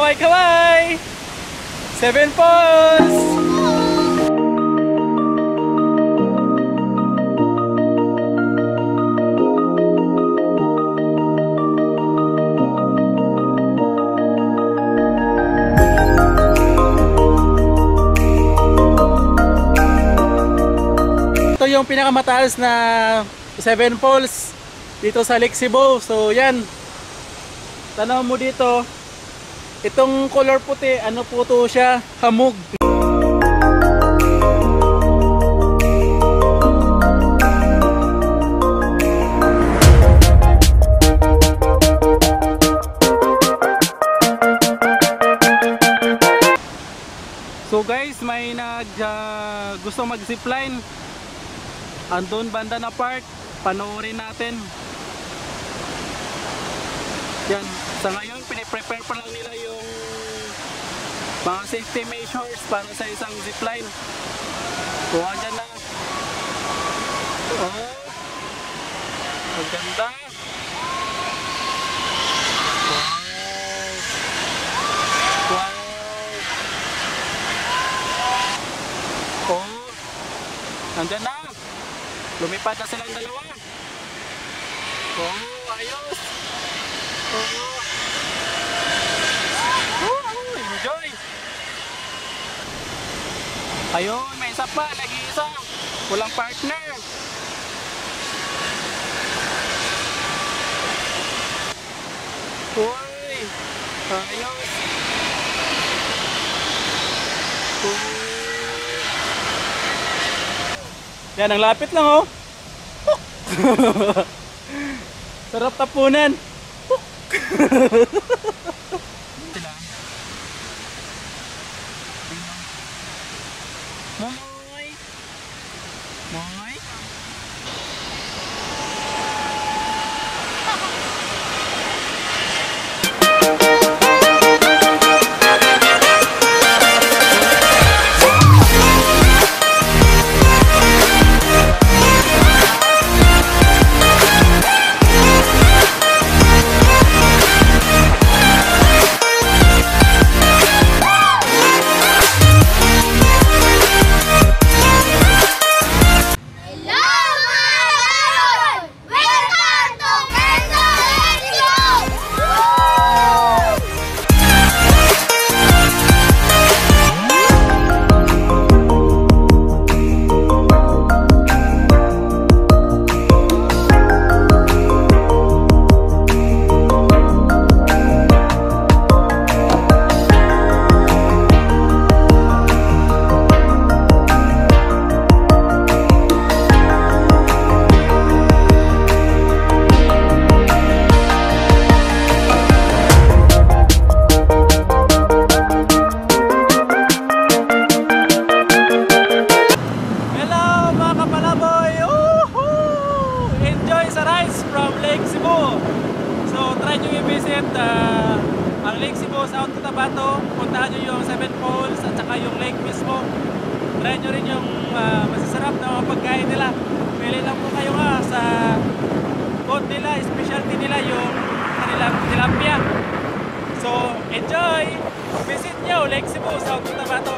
kaway-kaway! Seven Falls! Ito yung pinakamataas na Seven Falls dito sa Lake Cebu. So yan, tanaw mo dito, itong color puti, ano po to siya? Hamog. So guys, may gusto mag zipline andun banda na part, panoorin natin. Yan, sa ngayon piniprepare pa lang nila yung mga safety measures para sa isang zipline. So andyan na. Oh, ang ganda. Wow. Wow. Oh, andyan na. Lumipad na silang dalawa. Oh, ayos. Oh, enjoy. Ayun, may isa pa, nag-iisa. Walang partner. Uy, ayos. Yan, ang lapit lang oh. Sarap tapunan. Moy. Moy. Ang Lake Cebu, South Cotabato, puntahan nyo yung Seven Falls at saka yung lake mismo. Try nyo rin yung masasarap na mga pagkain nila. Pili lang po kayo sa food nila, specialty nila yung kanilang tilapia. So enjoy! Visit nyo Lake Cebu, South Cotabato.